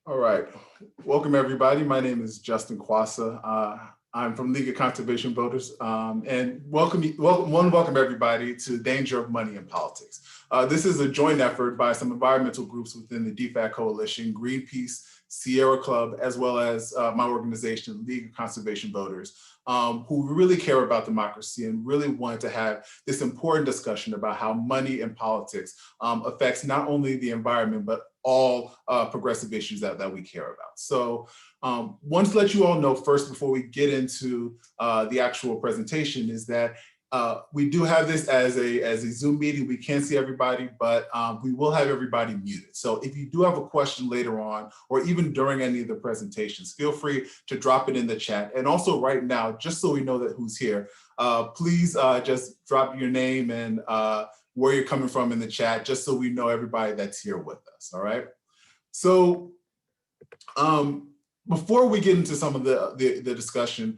All right. Welcome, everybody. My name is Lustin Kwasa. I'm from League of Conservation Voters, and welcome everybody to Danger of Money in Politics. This is a joint effort by some environmental groups within the DFAC Coalition, Greenpeace, Sierra Club, as well as my organization, League of Conservation Voters, who really care about democracy and really wanted to have this important discussion about how money in politics affects not only the environment, but all progressive issues that we care about. So want to let you all know first, before we get into the actual presentation, is that we do have this as a Zoom meeting. We can't see everybody, but we will have everybody muted. So if you do have a question later on, or even during any of the presentations, feel free to drop it in the chat. And also right now, just so we know that who's here, please just drop your name and where you're coming from in the chat, just so we know everybody that's here with us, all right? So before we get into some of the discussion,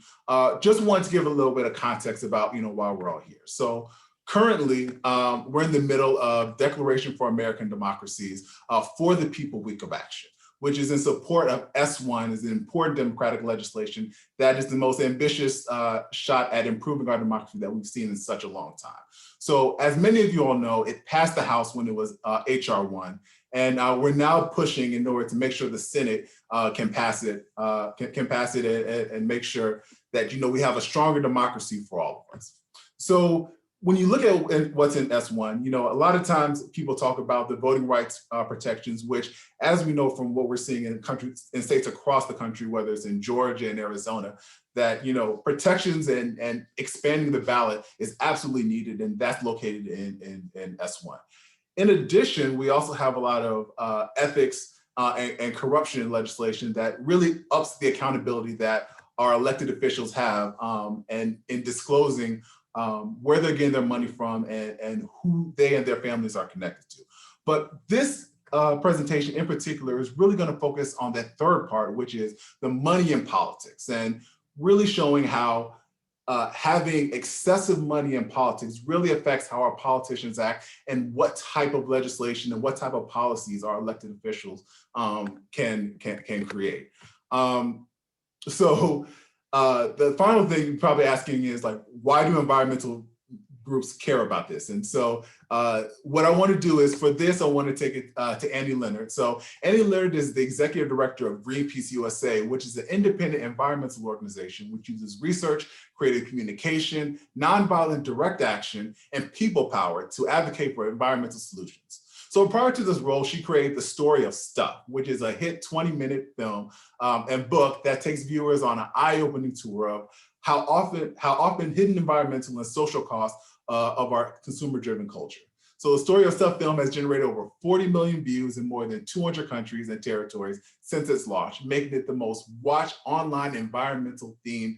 just wanted to give a little bit of context about, why we're all here. So currently, we're in the middle of Declaration for American Democracies for the People Week of Action, which is in support of S1, is an important democratic legislation that is the most ambitious shot at improving our democracy that we've seen in such a long time. So as many of you all know, it passed the House when it was HR1, and we're now pushing in order to make sure the Senate can pass it, and make sure that we have a stronger democracy for all of us. So when you look at what's in S1, a lot of times people talk about the voting rights protections, which, as we know from what we're seeing in states across the country, whether it's in Georgia and Arizona, that protections and expanding the ballot is absolutely needed, and that's located in S1. In addition, we also have a lot of ethics and corruption legislation that really ups the accountability that our elected officials have and in disclosing where they're getting their money from and who they and their families are connected to. But this presentation in particular is really going to focus on that third part, which is the money in politics, and really showing how having excessive money in politics really affects how our politicians act and what type of legislation and what type of policies our elected officials can create. So the final thing you're probably asking is, like, why do environmental groups care about this? And so what I want to do is, for this, I want to take it to Andy Leonard. So Andy Leonard is the executive director of Greenpeace USA, which is an independent environmental organization which uses research, creative communication, nonviolent direct action, and people power to advocate for environmental solutions. So prior to this role, she created The Story of Stuff, which is a hit 20-minute film and book that takes viewers on an eye-opening tour of how often hidden environmental and social costs of our consumer-driven culture. So The Story of Stuff film has generated over 40 million views in more than 200 countries and territories since its launch, making it the most watched online environmental themed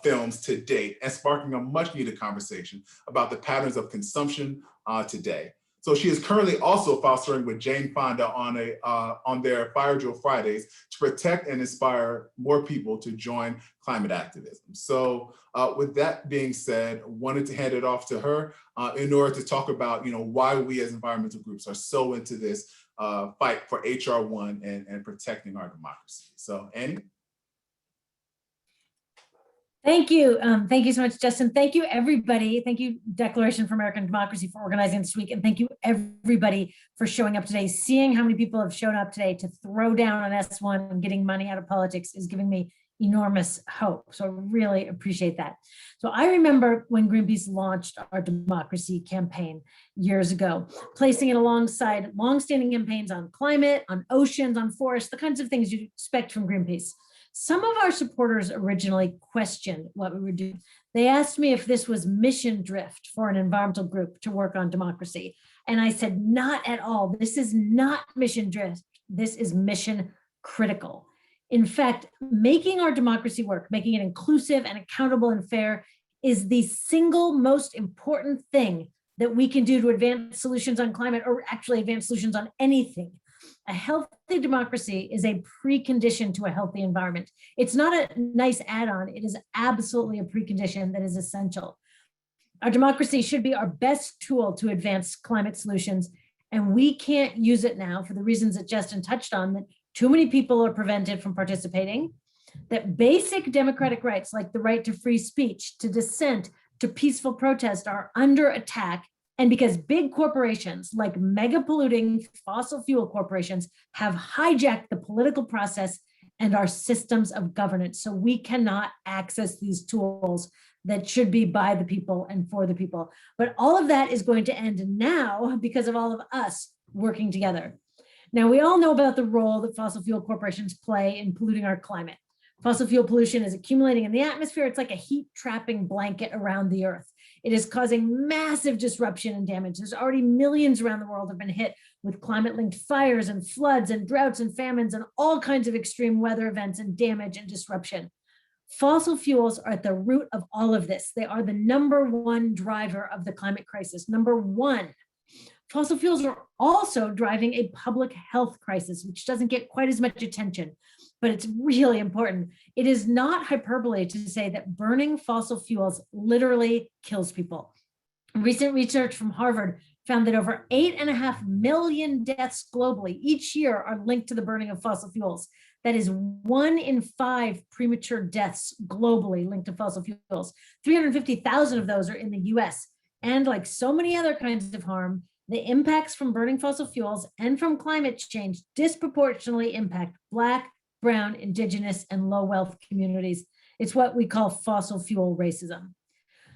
films to date, and sparking a much needed conversation about the patterns of consumption today. So she is currently also fostering with Jane Fonda on their Fire Drill Fridays to protect and inspire more people to join climate activism. So with that being said, wanted to hand it off to her in order to talk about why we as environmental groups are so into this fight for HR1 and protecting our democracy. So Annie. Thank you. Thank you so much, Justin. Thank you, everybody. Thank you, Declaration for American Democracy, for organizing this week. And thank you, everybody, for showing up today. Seeing how many people have shown up today to throw down on S1 and getting money out of politics is giving me enormous hope. So I really appreciate that. So I remember when Greenpeace launched our democracy campaign years ago, placing it alongside longstanding campaigns on climate, on oceans, on forests, the kinds of things you'd expect from Greenpeace. Some of our supporters originally questioned what we were doing. They asked me if this was mission drift for an environmental group to work on democracy. And I said, not at all. This is not mission drift. This is mission critical. In fact, making our democracy work, making it inclusive and accountable and fair, is the single most important thing that we can do to advance solutions on climate, or actually advance solutions on anything. A healthy democracy is a precondition to a healthy environment. It's not a nice add-on. It is absolutely a precondition that is essential. Our democracy should be our best tool to advance climate solutions, and we can't use it now for the reasons that Justin touched on, that too many people are prevented from participating, that basic democratic rights like the right to free speech, to dissent, to peaceful protest are under attack, and because big corporations like mega polluting fossil fuel corporations have hijacked the political process and our systems of governance. So we cannot access these tools that should be by the people and for the people. But all of that is going to end now because of all of us working together. Now, we all know about the role that fossil fuel corporations play in polluting our climate. Fossil fuel pollution is accumulating in the atmosphere. It's like a heat trapping blanket around the earth. It is causing massive disruption and damage. There's already millions around the world have been hit with climate-linked fires and floods and droughts and famines and all kinds of extreme weather events and damage and disruption. Fossil fuels are at the root of all of this. They are the #1 driver of the climate crisis. #1. Fossil fuels are also driving a public health crisis, which doesn't get quite as much attention, but it's really important. It is not hyperbole to say that burning fossil fuels literally kills people. Recent research from Harvard found that over 8.5 million deaths globally each year are linked to the burning of fossil fuels. That is 1 in 5 premature deaths globally linked to fossil fuels. 350,000 of those are in the US. And like so many other kinds of harm, the impacts from burning fossil fuels and from climate change disproportionately impact Black, Brown, Indigenous, and low wealth communities. It's what we call fossil fuel racism.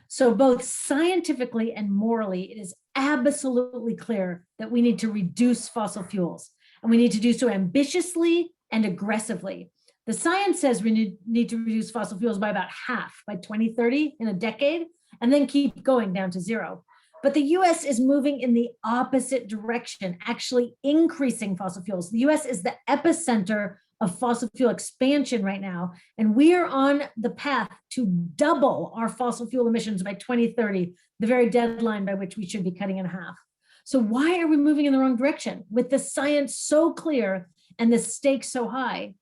So both scientifically and morally, it is absolutely clear that we need to reduce fossil fuels, and we need to do so ambitiously and aggressively. The science says we need to reduce fossil fuels by about half by 2030 in a decade, and then keep going down to zero. But the US is moving in the opposite direction, actually increasing fossil fuels. The US is the epicenter of fossil fuel expansion right now, and we are on the path to double our fossil fuel emissions by 2030, the very deadline by which we should be cutting in half. So why are we moving in the wrong direction with the science so clear and the stakes so high?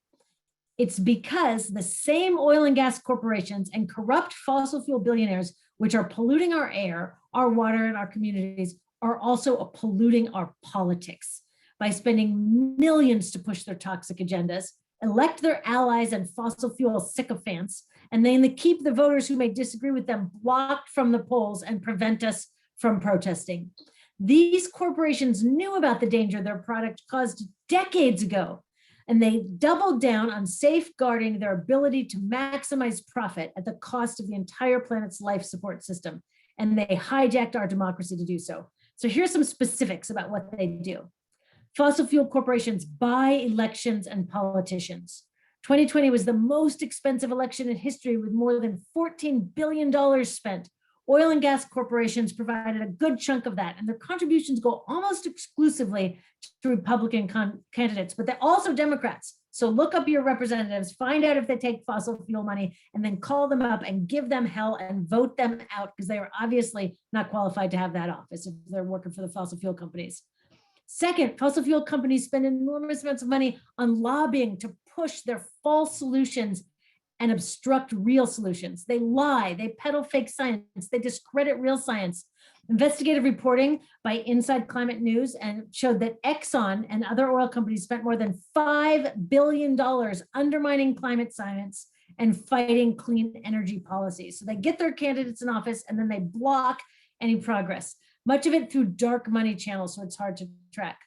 It's because the same oil and gas corporations and corrupt fossil fuel billionaires, which are polluting our air, our water, and our communities, are also polluting our politics by spending millions to push their toxic agendas, elect their allies and fossil fuel sycophants, and then they keep the voters who may disagree with them blocked from the polls and prevent us from protesting. These corporations knew about the danger their product caused decades ago, and they doubled down on safeguarding their ability to maximize profit at the cost of the entire planet's life support system. And they hijacked our democracy to do so. So here's some specifics about what they do. Fossil fuel corporations buy elections and politicians. 2020 was the most expensive election in history with more than $14 billion spent. Oil and gas corporations provided a good chunk of that, and their contributions go almost exclusively to Republican candidates, but they're also Democrats. So look up your representatives, find out if they take fossil fuel money, and then call them up and give them hell and vote them out, because they are obviously not qualified to have that office if they're working for the fossil fuel companies. Second, fossil fuel companies spend enormous amounts of money on lobbying to push their false solutions and obstruct real solutions. They lie, they peddle fake science, they discredit real science. Investigative reporting by Inside Climate News and showed that Exxon and other oil companies spent more than $5 billion undermining climate science and fighting clean energy policies. So they get their candidates in office and then they block any progress, much of it through dark money channels, so it's hard to track.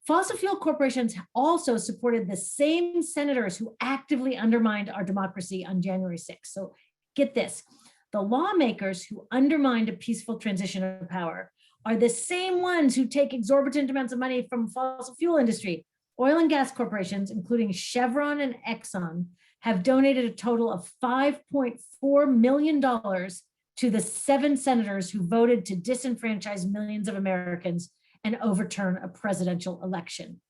Fossil fuel corporations also supported the same senators who actively undermined our democracy on January 6th. So get this, the lawmakers who undermined a peaceful transition of power are the same ones who take exorbitant amounts of money from fossil fuel industry. Oil and gas corporations, including Chevron and Exxon, have donated a total of $5.4 million to the 7 senators who voted to disenfranchise millions of Americans and overturn a presidential election.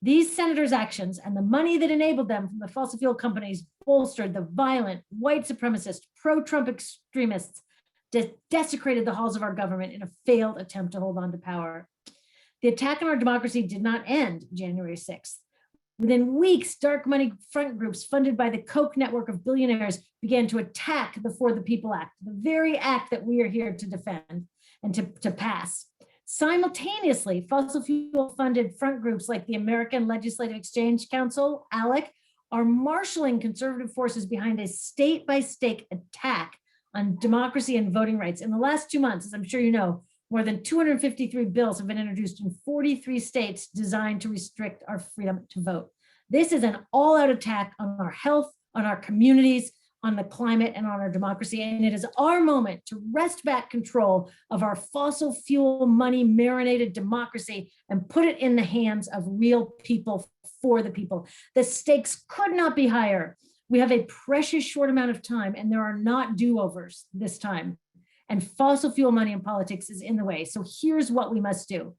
These senators' actions and the money that enabled them from the fossil fuel companies bolstered the violent, white supremacist, pro-Trump extremists that desecrated the halls of our government in a failed attempt to hold on to power. The attack on our democracy did not end January 6th. Within weeks, dark money front groups funded by the Koch network of billionaires began to attack the For the People Act, the very act that we are here to defend and to pass. Simultaneously, fossil fuel funded front groups like the American Legislative Exchange Council, ALEC, are marshaling conservative forces behind a state by state attack on democracy and voting rights. In the last 2 months, as I'm sure you know, more than 253 bills have been introduced in 43 states designed to restrict our freedom to vote. This is an all-out attack on our health, on our communities, on the climate, and on our democracy. And it is our moment to wrest back control of our fossil fuel money marinated democracy and put it in the hands of real people for the people. The stakes could not be higher. We have a precious short amount of time, and there are not do-overs this time. And fossil fuel money in politics is in the way. So here's what we must do.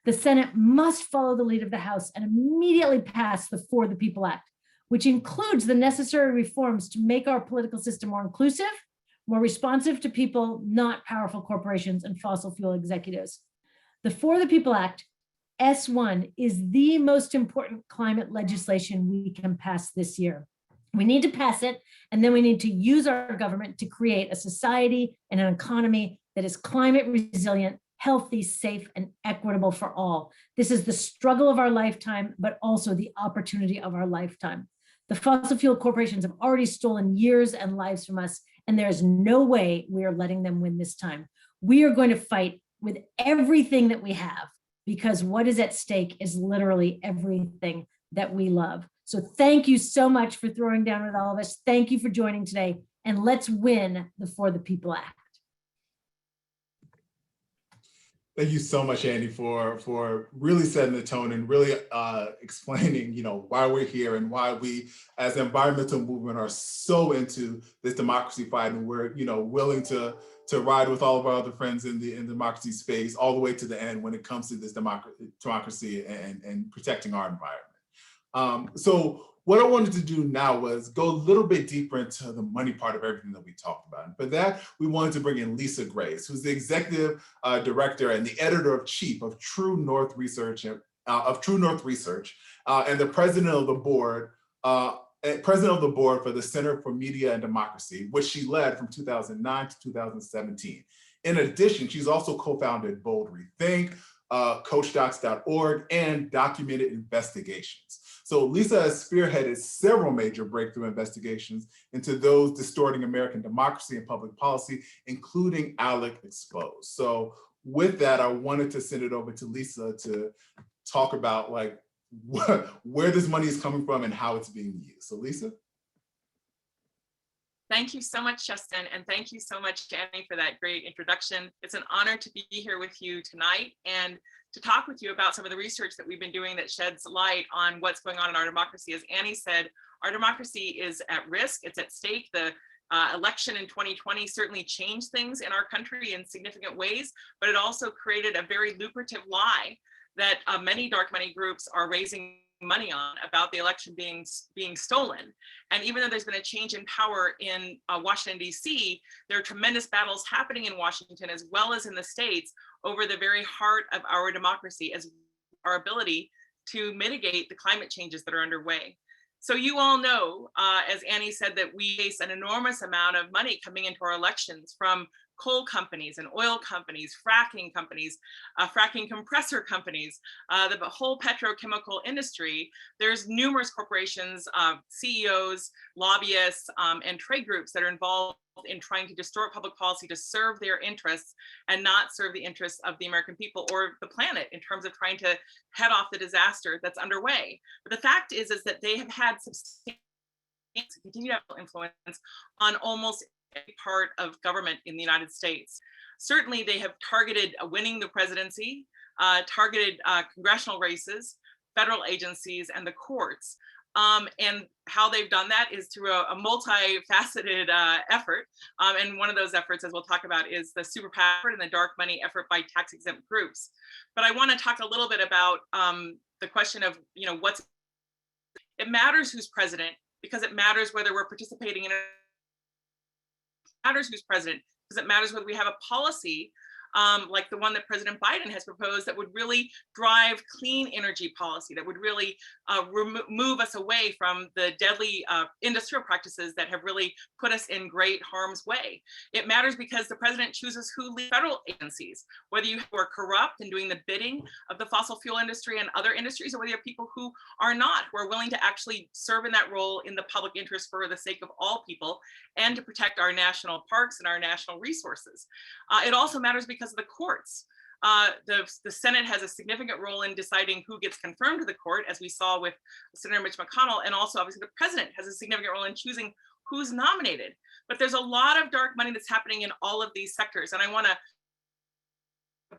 The Senate must follow the lead of the House and immediately pass the For the People Act, which includes the necessary reforms to make our political system more inclusive, more responsive to people, not powerful corporations and fossil fuel executives. The For the People Act, S1, is the most important climate legislation we can pass this year. We need to pass it, and then we need to use our government to create a society and an economy that is climate resilient, healthy, safe, and equitable for all. This is the struggle of our lifetime, but also the opportunity of our lifetime. The fossil fuel corporations have already stolen years and lives from us, and there is no way we are letting them win this time. We are going to fight with everything that we have, because what is at stake is literally everything that we love. So thank you so much for throwing down with all of us. Thank you for joining today, and let's win the For the People Act. Thank you so much, Andy, for really setting the tone and really explaining, why we're here and why we, as an environmental movement, are so into this democracy fight, and we're, willing to ride with all of our other friends in the democracy space all the way to the end when it comes to this democracy and protecting our environment. So what I wanted to do now was go a little bit deeper into the money part of everything that we talked about. And for that, we wanted to bring in Lisa Grace, who's the executive director and the editor-in-chief of True North Research, and the president of the board for the Center for Media and Democracy, which she led from 2009 to 2017. In addition, she's also co-founded Bold Rethink, CoachDocs.org, and Documented Investigations. So Lisa has spearheaded several major breakthrough investigations into those distorting American democracy and public policy, including ALEC Exposed. So with that, I wanted to send it over to Lisa to talk about where this money is coming from and how it's being used. So Lisa. Thank you so much, Justin, and thank you so much, Annie, for that great introduction. It's an honor to be here with you tonight and to talk with you about some of the research that we've been doing that sheds light on what's going on in our democracy. As Annie said, our democracy is at risk, it's at stake. The election in 2020 certainly changed things in our country in significant ways, but it also created a very lucrative lie that many dark money groups are raising money on about the election being stolen. And even though there's been a change in power in Washington, D.C., there are tremendous battles happening in Washington as well as in the states over the very heart of our democracy, as our ability to mitigate the climate changes that are underway. So you all know, as Annie said, that we face an enormous amount of money coming into our elections from coal companies and oil companies, fracking companies, fracking compressor companies, the whole petrochemical industry. There's numerous corporations, CEOs, lobbyists, and trade groups that are involved in trying to distort public policy to serve their interests and not serve the interests of the American people or the planet in terms of trying to head off the disaster that's underway. But the fact is that they have had substantial continued influence on almost every part of government in the United States. Certainly, they have targeted winning the presidency, targeted congressional races, federal agencies, and the courts. And how they've done that is through a multifaceted effort. And one of those efforts, as we'll talk about, is the super PAC and the dark money effort by tax-exempt groups. But I want to talk a little bit about the question of, it matters who's president, because it matters whether we're participating in it. It matters who's president, because it matters whether we have a policy like the one that President Biden has proposed, that would really drive clean energy policy, that would really move us away from the deadly industrial practices that have really put us in great harm's way. It matters because the president chooses who lead federal agencies, whether you are corrupt and doing the bidding of the fossil fuel industry and other industries, or whether you have people who are not, who are willing to actually serve in that role in the public interest for the sake of all people and to protect our national parks and our national resources. It also matters because of the courts. The Senate has a significant role in deciding who gets confirmed to the court, as we saw with Senator Mitch McConnell, and also obviously the president has a significant role in choosing who's nominated. But there's a lot of dark money that's happening in all of these sectors, and I want to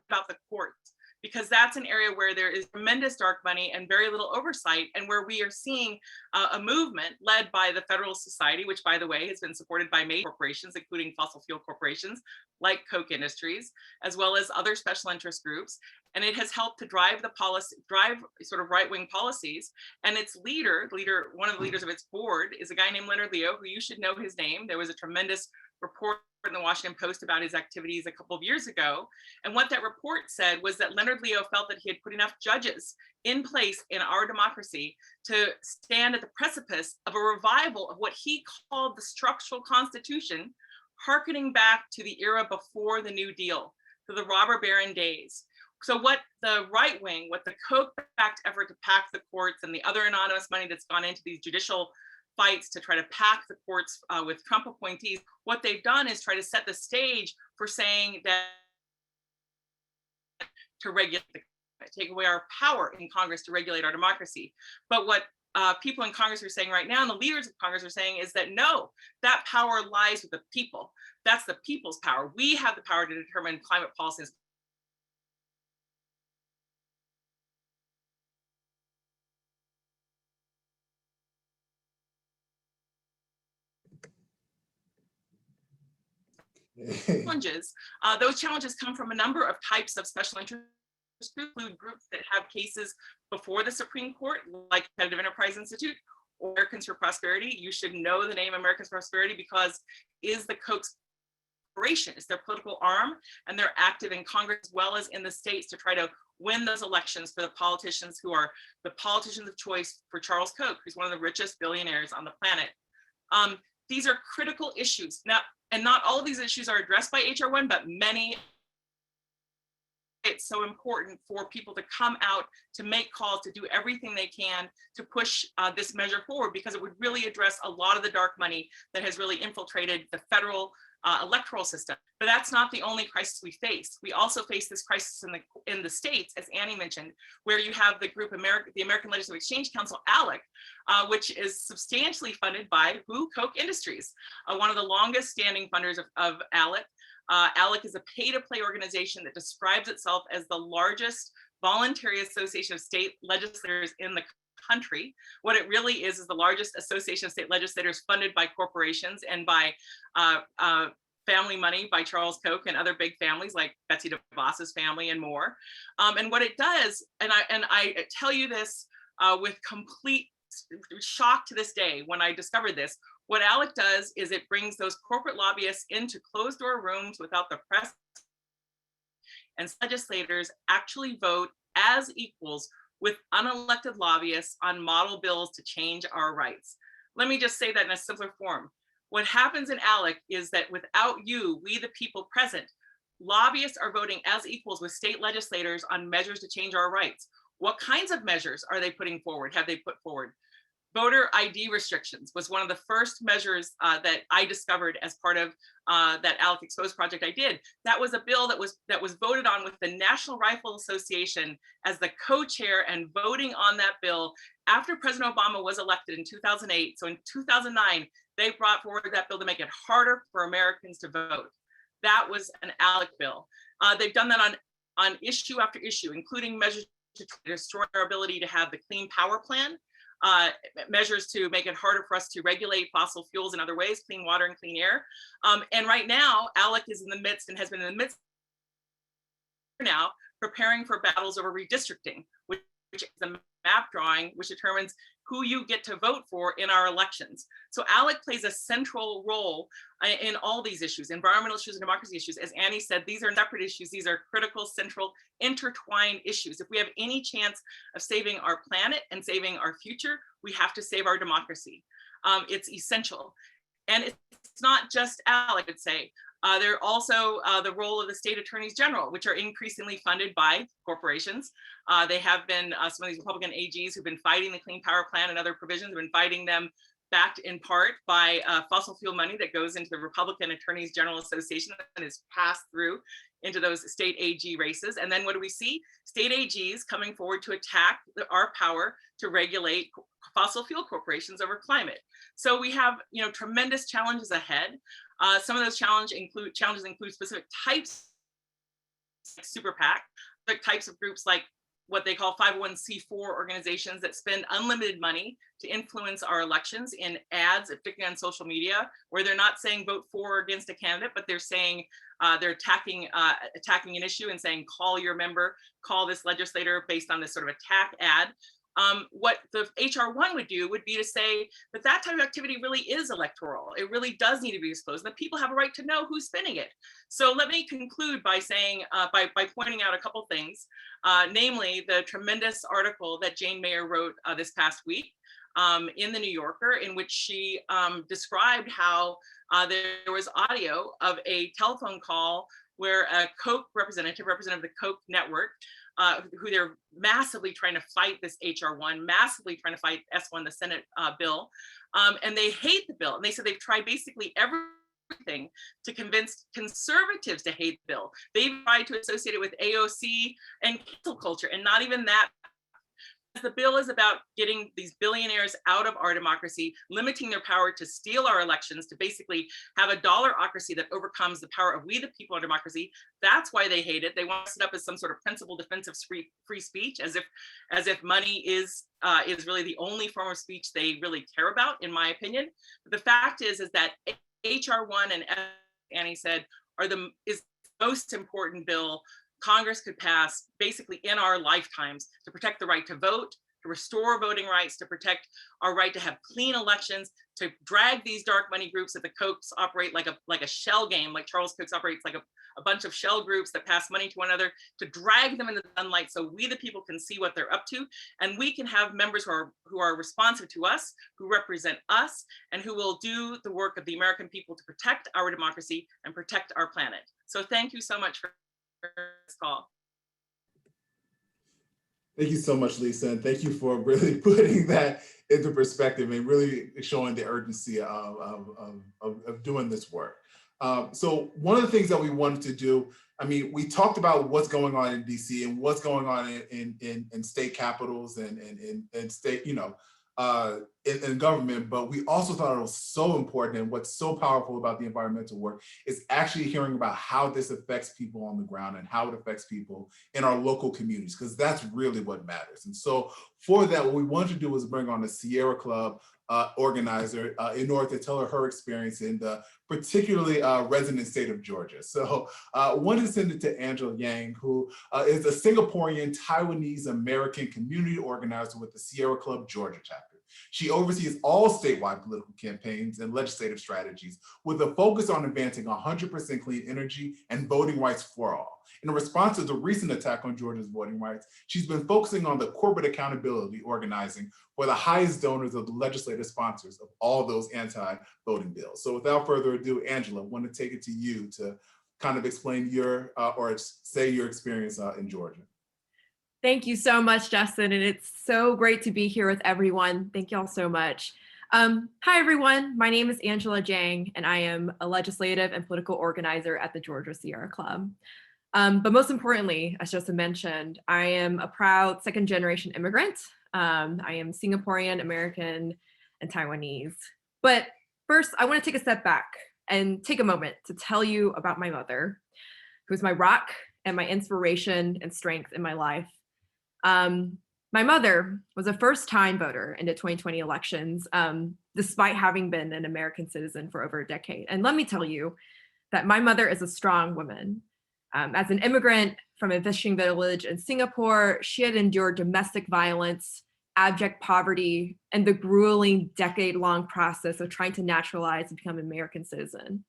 about the courts, because that's an area where there is tremendous dark money and very little oversight, and where we are seeing a movement led by the Federalist Society, which, by the way, has been supported by major corporations, including fossil fuel corporations like Koch Industries, as well as other special interest groups. And it has helped to drive the policy, drive sort of right-wing policies. And its leader, one of the leaders of its board is a guy named Leonard, who you should know his name. There was a tremendous report in the Washington Post about his activities a couple of years ago. And what that report said was that Leonard felt that he had put enough judges in place in our democracy to stand at the precipice of a revival of what he called the structural constitution, hearkening back to the era before the New Deal, to the robber baron days. So what the right wing, what the Koch-backed effort to pack the courts and the other anonymous money that's gone into these judicial fights to try to pack the courts with Trump appointees, what they've done is try to set the stage for saying that to regulate, take away our power in Congress to regulate our democracy. But what people in Congress are saying right now, and the leaders of Congress are saying, is that no, that power lies with the people. That's the people's power. We have the power to determine climate policies. Challenges. Those challenges come from a number of types of special interest groups, include groups that have cases before the Supreme Court, like Competitive Enterprise Institute or Americans for Prosperity. You should know the name Americans for Prosperity because is the Koch corporation, is their political arm, and they're active in Congress as well as in the states to try to win those elections for the politicians who are the politicians of choice for Charles Koch, who's one of the richest billionaires on the planet. These are critical issues. Now, and not all of these issues are addressed by HR 1, but many. It's so important for people to come out, to make calls, to do everything they can to push this measure forward, because it would really address a lot of the dark money that has really infiltrated the federal electoral system. But that's not the only crisis we face. We also face this crisis in the states, as Annie mentioned, where you have the group the American Legislative Exchange Council, ALEC, which is substantially funded by Koch Industries, one of the longest standing funders of ALEC. ALEC is a pay-to-play organization that describes itself as the largest voluntary association of state legislators in the country. What it really is the largest association of state legislators funded by corporations and by family money by Charles Koch and other big families like Betsy DeVos's family and more. And what it does, and I tell you this with complete shock to this day when I discovered this, what ALEC does is it brings those corporate lobbyists into closed door rooms without the press, and legislators actually vote as equals with unelected lobbyists on model bills to change our rights. Let me just say that in a simpler form. What happens in ALEC is that without you, we the people present, lobbyists are voting as equals with state legislators on measures to change our rights. What kinds of measures are they putting forward, have they put forward? Voter ID restrictions was one of the first measures that I discovered as part of that ALEC Exposed project I did. That was a bill that was voted on with the National Rifle Association as the co-chair and voting on that bill after President Obama was elected in 2008. So in 2009, they brought forward that bill to make it harder for Americans to vote. That was an ALEC bill. They've done that on issue after issue, including measures to destroy our ability to have the Clean Power Plan, measures to make it harder for us to regulate fossil fuels in other ways, clean water and clean air. And right now, ALEC is in the midst and has been in the midst now preparing for battles over redistricting, which which is the map drawing, which determines who you get to vote for in our elections. So ALEC plays a central role in all these issues, environmental issues and democracy issues. As Annie said, these are separate issues. These are critical, central, intertwined issues. If we have any chance of saving our planet and saving our future, we have to save our democracy. It's essential. And it's not just ALEC, I'd say. There are also the role of the state attorneys general, which are increasingly funded by corporations. They have been some of these Republican AGs who've been fighting the Clean Power Plan and other provisions, have been fighting them backed in part by fossil fuel money that goes into the Republican Attorneys General Association and is passed through into those state AG races. And then what do we see? State AGs coming forward to attack our power to regulate fossil fuel corporations over climate. So we have, tremendous challenges ahead. Some of those challenges include specific types, like super PAC, types of groups like what they call 501c4 organizations that spend unlimited money to influence our elections in ads, particularly on social media, where they're not saying vote for or against a candidate, but they're saying they're attacking an issue and saying call your member, call this legislator based on this sort of attack ad. What the HR1 would do would be to say that that type of activity really is electoral. It really does need to be disclosed, and that people have a right to know who's spending it. So let me conclude by saying, by pointing out a couple things, namely the tremendous article that Jane Mayer wrote this past week in the New Yorker, in which she described how there was audio of a telephone call where a Koch representative of the Koch network, who they're massively trying to fight this HR1, massively trying to fight S1, the Senate bill, and they hate the bill. And they said they've tried basically everything to convince conservatives to hate the bill. They've tried to associate it with AOC and cancel culture, and not even that. The bill is about getting these billionaires out of our democracy, limiting their power to steal our elections, to basically have a dollarocracy that overcomes the power of we the people in democracy. That's why they hate it. They want to set up as some sort of principled defense of free speech, as if money is really the only form of speech they really care about, in my opinion. But the fact is that HR1 and, as Annie said, is the most important bill Congress could pass basically in our lifetimes to protect the right to vote, to restore voting rights, to protect our right to have clean elections, to drag these dark money groups that the Kochs operate like a shell game, like Charles Koch operates like a bunch of shell groups that pass money to one another, to drag them into the sunlight so we the people can see what they're up to, and we can have members who are responsive to us, who represent us, and who will do the work of the American people to protect our democracy and protect our planet. So thank you so much for this call. Thank you so much, Lisa, and thank you for really putting that into perspective and really showing the urgency of doing this work. So one of the things that we wanted to do, we talked about what's going on in DC and what's going on in state capitals and state, in government, but we also thought it was so important, and what's so powerful about the environmental work is actually hearing about how this affects people on the ground and how it affects people in our local communities, because that's really what matters. And so for that, what we wanted to do was bring on a Sierra Club organizer in order to tell her experience in the particularly resident state of Georgia. So I wanted to send it to Angela Jiang, who is a Singaporean Taiwanese American community organizer with the Sierra Club Georgia chapter. She oversees all statewide political campaigns and legislative strategies with a focus on advancing 100% clean energy and voting rights for all. In response to the recent attack on Georgia's voting rights, she's been focusing on the corporate accountability organizing for the highest donors of the legislative sponsors of all those anti-voting bills. So without further ado, Angela, I want to take it to you to kind of explain your experience in Georgia. Thank you so much, Justin, and it's so great to be here with everyone. Thank you all so much. Hi, everyone. My name is Angela Jiang, and I am a legislative and political organizer at the Georgia Sierra Club. But most importantly, as Justin mentioned, I am a proud second-generation immigrant. I am Singaporean, American, and Taiwanese. But first, I want to take a step back and take a moment to tell you about my mother, who's my rock and my inspiration and strength in my life. My mother was a first-time voter in the 2020 elections, despite having been an American citizen for over a decade. And let me tell you that my mother is a strong woman. As an immigrant from a fishing village in Singapore, she had endured domestic violence, abject poverty, and the grueling decade-long process of trying to naturalize and become an American citizen.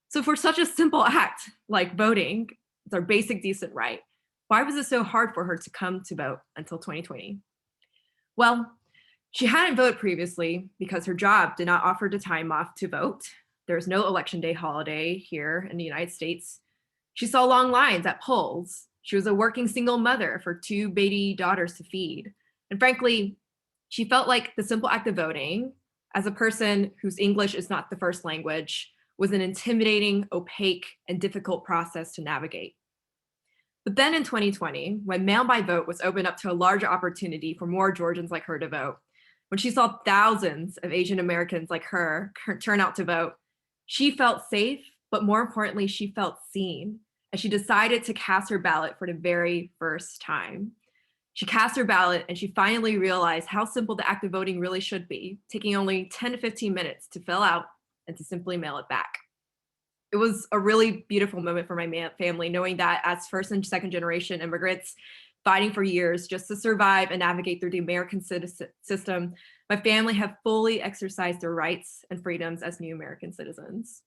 So for such a simple act like voting, it's our basic decent right, why was it so hard for her to come to vote until 2020? Well, she hadn't voted previously because her job did not offer the time off to vote. There's no election day holiday here in the United States. She saw long lines at polls. She was a working single mother for 2 baby daughters to feed. And frankly, she felt like the simple act of voting, as a person whose English is not the first language, was an intimidating, opaque, and difficult process to navigate. But then in 2020, when mail by vote was opened up to a larger opportunity for more Georgians like her to vote, when she saw thousands of Asian Americans like her turn out to vote, she felt safe, but more importantly, she felt seen, and she decided to cast her ballot for the very first time. She cast her ballot and she finally realized how simple the act of voting really should be, taking only 10 to 15 minutes to fill out and to simply mail it back. It was a really beautiful moment for my family, knowing that as first and second generation immigrants fighting for years just to survive and navigate through the American system, my family have fully exercised their rights and freedoms as new American citizens.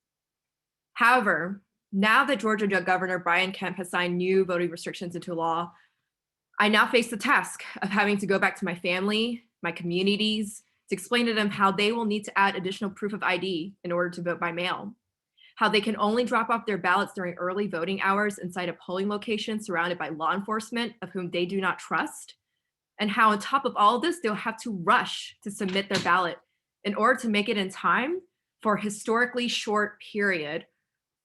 However, now that Georgia Governor Brian Kemp has signed new voting restrictions into law, I now face the task of having to go back to my family, my communities, to explain to them how they will need to add additional proof of ID in order to vote by mail, how they can only drop off their ballots during early voting hours inside a polling location surrounded by law enforcement of whom they do not trust, and how on top of all of this, they'll have to rush to submit their ballot in order to make it in time for a historically short period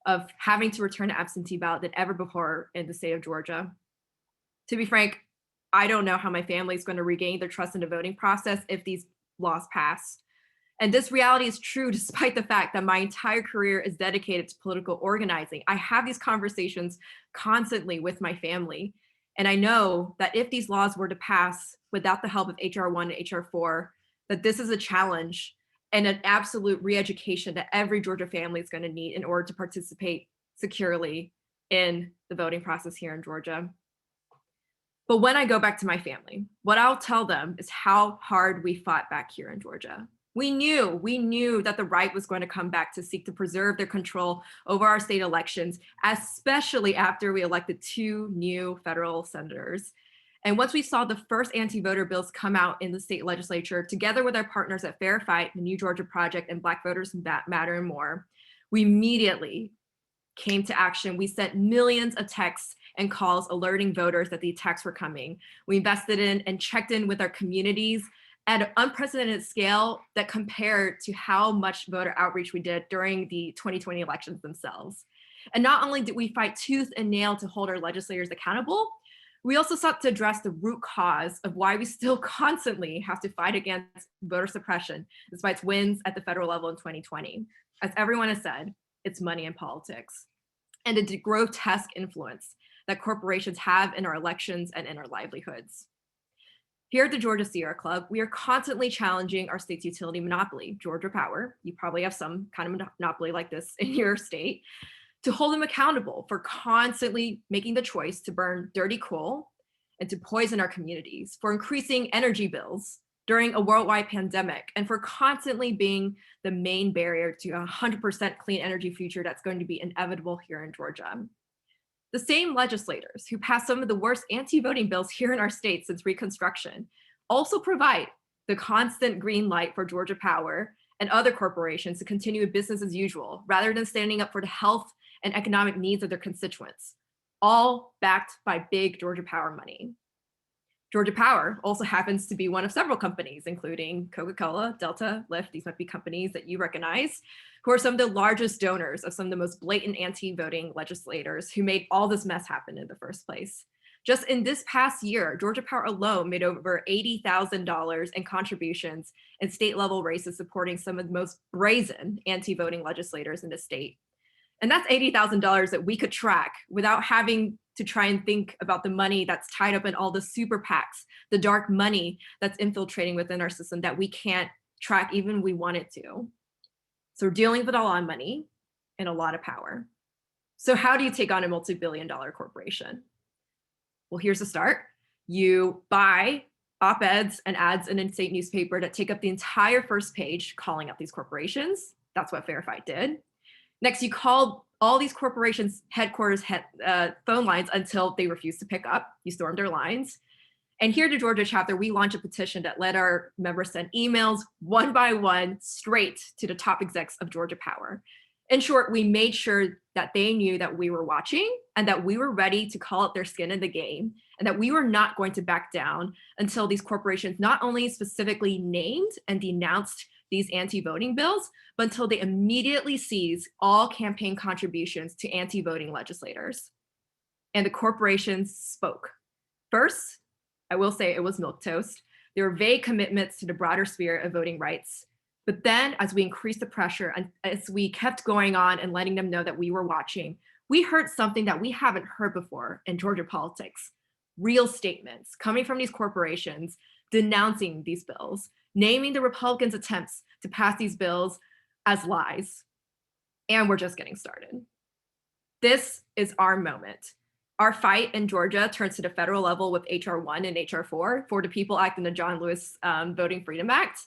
of having to return an absentee ballot than ever before in the state of Georgia. To be frank, I don't know how my family is going to regain their trust in the voting process if these laws pass. And this reality is true despite the fact that my entire career is dedicated to political organizing. I have these conversations constantly with my family. And I know that if these laws were to pass without the help of HR 1 and HR 4, that this is a challenge and an absolute re-education that every Georgia family is going to need in order to participate securely in the voting process here in Georgia. But when I go back to my family, what I'll tell them is how hard we fought back here in Georgia. We knew that the right was going to come back to seek to preserve their control over our state elections, especially after we elected 2 new federal senators. And once we saw the first anti-voter bills come out in the state legislature, together with our partners at Fair Fight, the New Georgia Project, and Black Voters Matter and more, we immediately came to action. We sent millions of texts and calls alerting voters that the attacks were coming. We invested in and checked in with our communities at an unprecedented scale that compared to how much voter outreach we did during the 2020 elections themselves. And not only did we fight tooth and nail to hold our legislators accountable, we also sought to address the root cause of why we still constantly have to fight against voter suppression, despite wins at the federal level in 2020. As everyone has said, it's money in politics and the grotesque influence that corporations have in our elections and in our livelihoods. Here at the Georgia Sierra Club, we are constantly challenging our state's utility monopoly, Georgia Power. You probably have some kind of monopoly like this in your state, to hold them accountable for constantly making the choice to burn dirty coal and to poison our communities, for increasing energy bills during a worldwide pandemic, and for constantly being the main barrier to a 100% clean energy future that's going to be inevitable here in Georgia. The same legislators who passed some of the worst anti-voting bills here in our state since Reconstruction also provide the constant green light for Georgia Power and other corporations to continue business as usual, rather than standing up for the health and economic needs of their constituents, all backed by big Georgia Power money. Georgia Power also happens to be one of several companies, including Coca-Cola, Delta, Lyft. These might be companies that you recognize, who are some of the largest donors of some of the most blatant anti-voting legislators who made all this mess happen in the first place. Just in this past year, Georgia Power alone made over $80,000 in contributions in state level races supporting some of the most brazen anti-voting legislators in the state. And that's $80,000 that we could track without having to try and think about the money that's tied up in all the super PACs, the dark money that's infiltrating within our system that we can't track even if we wanted to. So we're dealing with a lot of money and a lot of power. So how do you take on a multi-billion-dollar corporation? Well, here's the start. You buy op-eds and ads in a state newspaper that take up the entire first page calling out these corporations. That's what Verified did. Next, you call all these corporations' headquarters phone lines until they refuse to pick up. You stormed their lines. And here at the Georgia chapter, we launched a petition that let our members send emails one by one straight to the top execs of Georgia Power. In short, we made sure that they knew that we were watching and that we were ready to call out their skin in the game, and that we were not going to back down until these corporations not only specifically named and denounced these anti-voting bills, but until they immediately seize all campaign contributions to anti-voting legislators. And the corporations spoke. First, I will say it was milquetoast. There were vague commitments to the broader spirit of voting rights. But then as we increased the pressure and as we kept going on and letting them know that we were watching, we heard something that we haven't heard before in Georgia politics. Real statements coming from these corporations denouncing these bills, naming the Republicans' attempts to pass these bills as lies. And we're just getting started. This is our moment. Our fight in Georgia turns to the federal level with HR 1 and HR 4 for the People Act and the John Lewis Voting Freedom Act.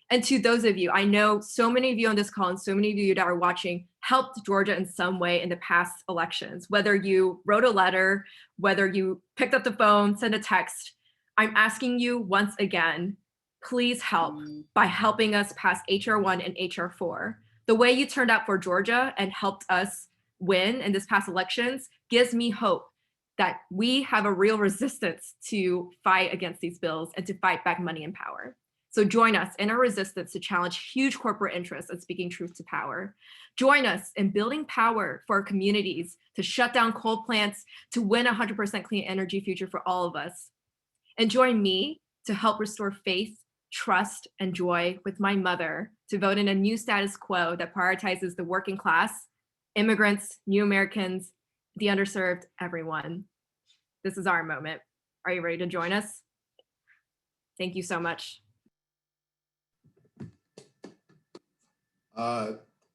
And to those of you, I know so many of you on this call and so many of you that are watching helped Georgia in some way in the past elections, whether you wrote a letter, whether you picked up the phone, sent a text. I'm asking you once again, please help by helping us pass HR 1 and HR 4. The way you turned out for Georgia and helped us win in this past elections gives me hope that we have a real resistance to fight against these bills and to fight back money and power. So join us in our resistance to challenge huge corporate interests and speaking truth to power. Join us in building power for our communities to shut down coal plants, to win a 100% clean energy future for all of us. And join me to help restore faith, trust, and joy with my mother to vote in a new status quo that prioritizes the working class, immigrants, new Americans, the underserved, everyone. This is our moment. Are you ready to join us? Thank you so much.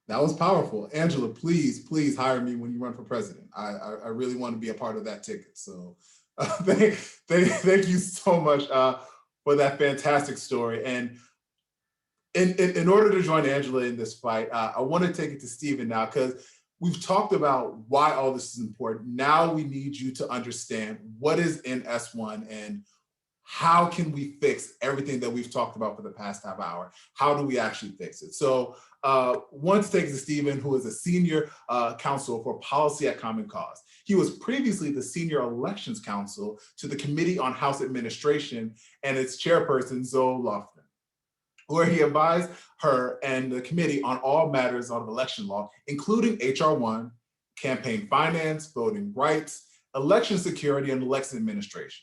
That was powerful. Angela, please hire me when you run for president. I really want to be a part of that ticket. So thank you so much for that fantastic story. And in order to join Angela in this fight, I want to take it to Stephen now, because we've talked about why all this is important. Now we need you to understand what is in S1 and how can we fix everything that we've talked about for the past half hour? How do we actually fix it? So want to take it to Stephen, who is a senior counsel for policy at Common Cause. He was previously the senior elections counsel to the Committee on House Administration and its chairperson, Zoe Lustin, where he advised her and the committee on all matters of election law, including HR 1, campaign finance, voting rights, election security, and election administration.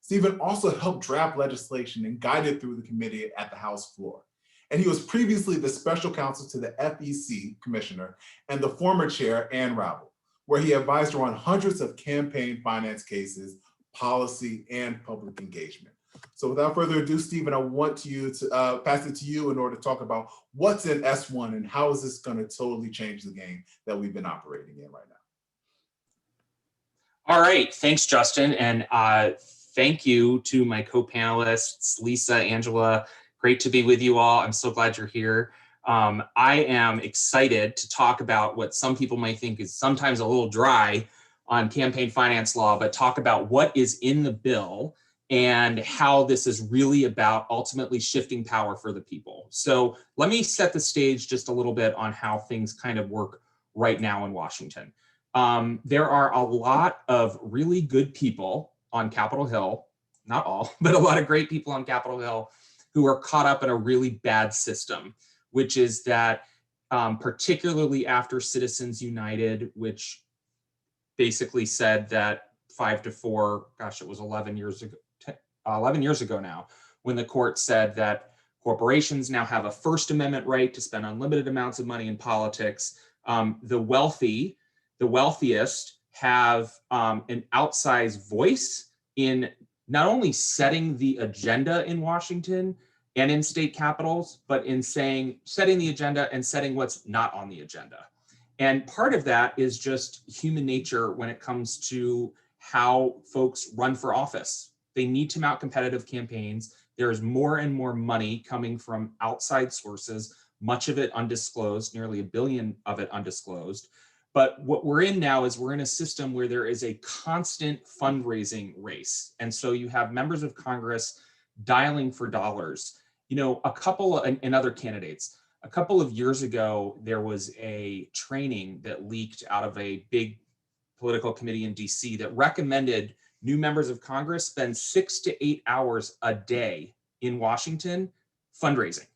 Stephen also helped draft legislation and guided through the committee at the House floor. And he was previously the special counsel to the FEC commissioner and the former chair, Ann Ravel, where he advised her on hundreds of campaign finance cases, policy, and public engagement. So without further ado, Stephen, I want you to pass it to you in order to talk about what's in S1 and how is this going to totally change the game that we've been operating in right now. All right, thanks, Justin. And thank you to my co-panelists, Lisa, Angela. Great to be with you all. I'm so glad you're here. I am excited to talk about what some people might think is sometimes a little dry on campaign finance law, but talk about what is in the bill and how this is really about ultimately shifting power for the people. So let me set the stage just a little bit on how things kind of work right now in Washington. There are a lot of really good people on Capitol Hill, not all, but a lot of great people on Capitol Hill who are caught up in a really bad system, which is that particularly after Citizens United, which basically said that 5-4, gosh, it was 11 years ago now, when the court said that corporations now have a First Amendment right to spend unlimited amounts of money in politics. The wealthiest have an outsized voice in not only setting the agenda in Washington and in state capitals, but in setting the agenda and setting what's not on the agenda. And part of that is just human nature when it comes to how folks run for office. They need to mount competitive campaigns. There's more and more money coming from outside sources, much of it undisclosed, nearly $1 billion of it undisclosed. But what we're in now is we're in a system where there is a constant fundraising race. And so you have members of Congress dialing for dollars. You know, and other candidates. A couple of years ago, there was a training that leaked out of a big political committee in DC that recommended new members of Congress spend 6 to 8 hours a day in Washington fundraising.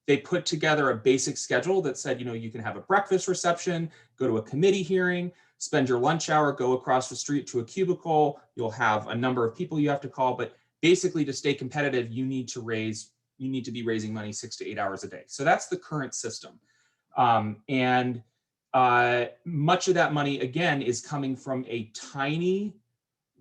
They put together a basic schedule that said, you know, you can have a breakfast reception, go to a committee hearing, spend your lunch hour, go across the street to a cubicle. You'll have a number of people you have to call, but basically to stay competitive, you need to be raising money 6 to 8 hours a day. So that's the current system. Much of that money, again, is coming from a tiny,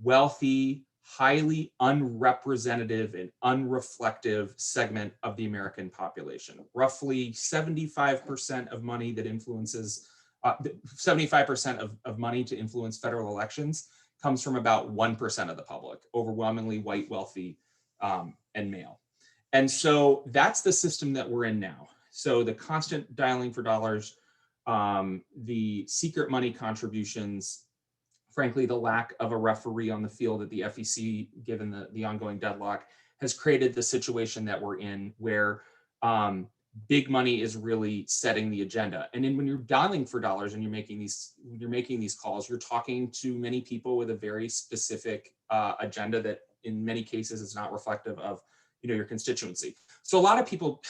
wealthy, highly unrepresentative and unreflective segment of the American population. Roughly 75% of money that influences, 75% of money to influence federal elections comes from about 1% of the public, overwhelmingly white, wealthy, and male. And so that's the system that we're in now. So the constant dialing for dollars, the secret money contributions, frankly, the lack of a referee on the field at the FEC, given the ongoing deadlock, has created the situation that we're in where big money is really setting the agenda. And then when you're dialing for dollars and you're making these calls, you're talking to many people with a very specific agenda that in many cases is not reflective of your constituency. So a lot of people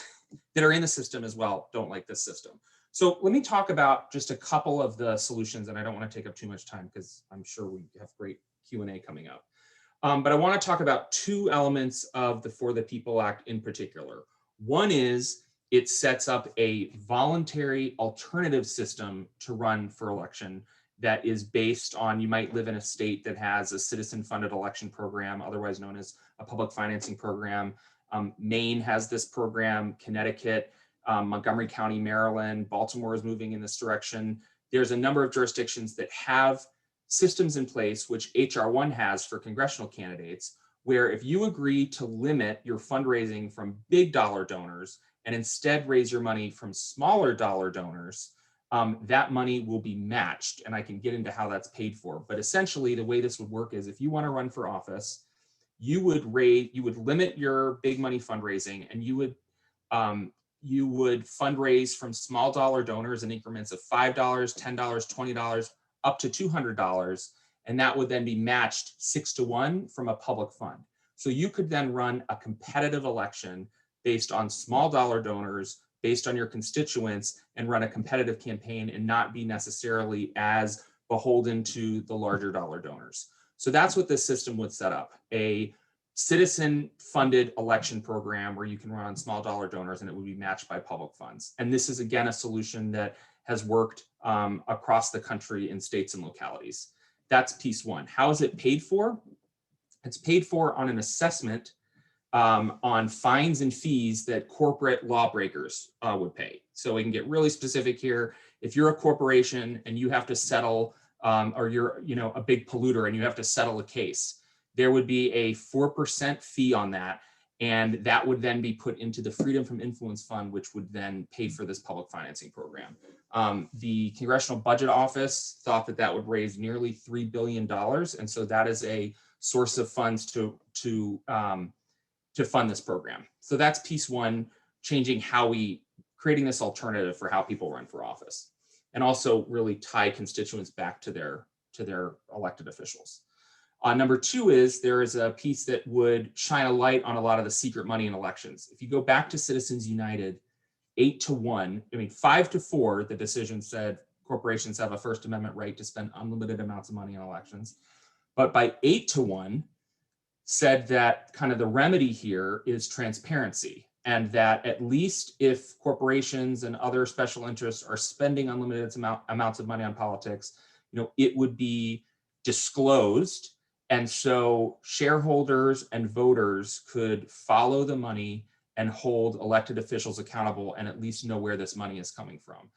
that are in the system as well don't like this system. So let me talk about just a couple of the solutions, and I don't want to take up too much time because I'm sure we have great Q&A coming up. But I want to talk about two elements of the For the People Act in particular. One is it sets up a voluntary alternative system to run for election that is based on, you might live in a state that has a citizen-funded election program, otherwise known as a public financing program. Maine has this program, Connecticut, Montgomery County, Maryland, Baltimore is moving in this direction. There's a number of jurisdictions that have systems in place, which HR 1 has for congressional candidates, where if you agree to limit your fundraising from big dollar donors and instead raise your money from smaller dollar donors, that money will be matched. And I can get into how that's paid for. But essentially, the way this would work is if you want to run for office, you would limit your big money fundraising, and you would fundraise from small dollar donors in increments of $5, $10, $20, up to $200, and that would then be matched 6-to-1 from a public fund. So you could then run a competitive election based on small dollar donors, based on your constituents, and run a competitive campaign and not be necessarily as beholden to the larger dollar donors. So that's what this system would set up, a citizen-funded election program where you can run on small dollar donors and it would be matched by public funds. And this is, again, a solution that has worked across the country in states and localities. That's piece one. How is it paid for? It's paid for on an assessment on fines and fees that corporate lawbreakers would pay. So we can get really specific here. If you're a corporation and you have to settle, or you're a big polluter and you have to settle a case, there would be a 4% fee on that, and that would then be put into the Freedom from Influence Fund, which would then pay for this public financing program. The Congressional Budget Office thought that would raise nearly $3 billion, and so that is a source of funds to fund this program. So that's piece one, creating this alternative for how people run for office, and also really tie constituents back to their elected officials. Number two is there is a piece that would shine a light on a lot of the secret money in elections. If you go back to Citizens United, 5-4, the decision said corporations have a First Amendment right to spend unlimited amounts of money in elections. But by 8-1, said that kind of the remedy here is transparency, and that at least if corporations and other special interests are spending unlimited amounts of money on politics, it would be disclosed. And so shareholders and voters could follow the money and hold elected officials accountable and at least know where this money is coming from.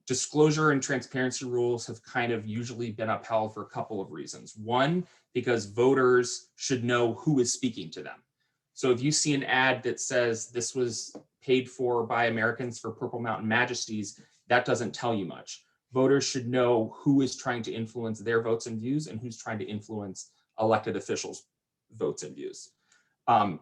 disclosure and transparency rules have kind of usually been upheld for a couple of reasons. One, because voters should know who is speaking to them. So if you see an ad that says this was paid for by Americans for Purple Mountain Majesties, that doesn't tell you much. Voters should know who is trying to influence their votes and views and who's trying to influence elected officials' votes and views.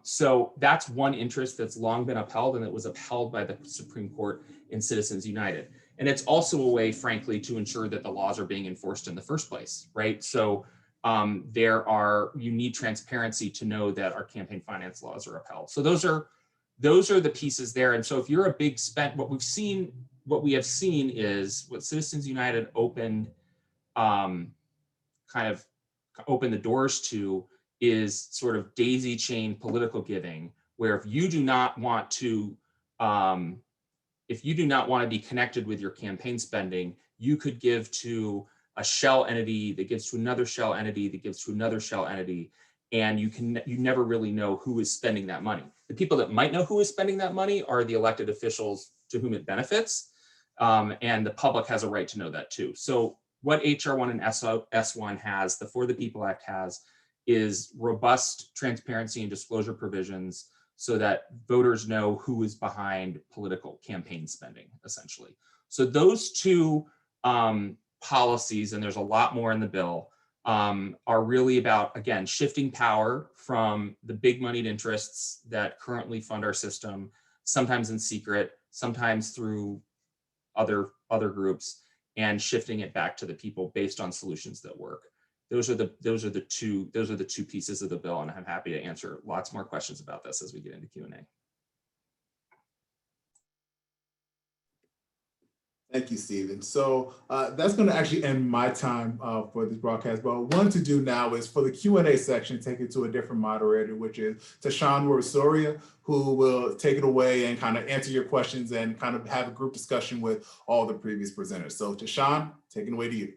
So that's one interest that's long been upheld, and it was upheld by the Supreme Court in Citizens United. And it's also a way, frankly, to ensure that the laws are being enforced in the first place, right? So you need transparency to know that our campaign finance laws are upheld. So those are the pieces there. And so if you're a big spend, what we have seen is what Citizens United opened the doors to is sort of daisy chain political giving, where if you do not want to be connected with your campaign spending, you could give to a shell entity that gives to another shell entity that gives to another shell entity, and you never really know who is spending that money. The people that might know who is spending that money are the elected officials to whom it benefits, and the public has a right to know that too. So what HR1 and S1 has, the For the People Act has, is robust transparency and disclosure provisions so that voters know who is behind political campaign spending, essentially. So those two policies, and there's a lot more in the bill, are really about, again, shifting power from the big moneyed interests that currently fund our system, sometimes in secret, sometimes through other groups, and shifting it back to the people based on solutions that work. Those are the two pieces of the bill, and I'm happy to answer lots more questions about this as we get into Q&A. Thank you, Stephen. So that's going to actually end my time for this broadcast. But what I want to do now is for the Q&A section, take it to a different moderator, which is Tishan Warasoria, who will take it away and kind of answer your questions and kind of have a group discussion with all the previous presenters. So Tishan, take it away to you.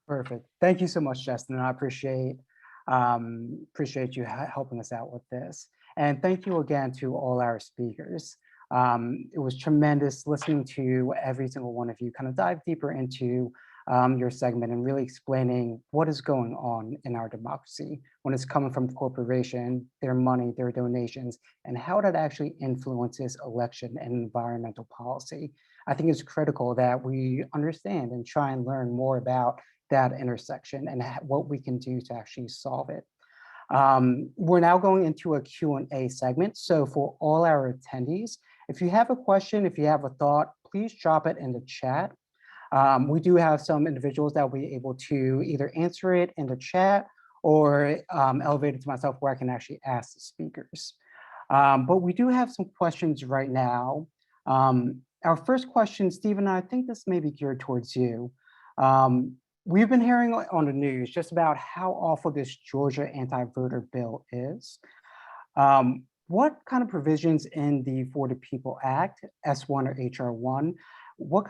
Perfect. Thank you so much, Justin. I appreciate you helping us out with this. And thank you again to all our speakers. It was tremendous listening to every single one of you kind of dive deeper into your segment and really explaining what is going on in our democracy when it's coming from corporation, their money, their donations, and how that actually influences election and environmental policy. I think it's critical that we understand and try and learn more about that intersection and what we can do to actually solve it. We're now going into a Q&A segment. So for all our attendees, if you have a question, if you have a thought, please drop it in the chat. We do have some individuals that will be able to either answer it in the chat or elevate it to myself where I can actually ask the speakers. But we do have some questions right now. Our first question, Stephen, I think this may be geared towards you. We've been hearing on the news just about how awful this Georgia anti-voter bill is. What kind of provisions in the For the People Act, S1 or HR1, what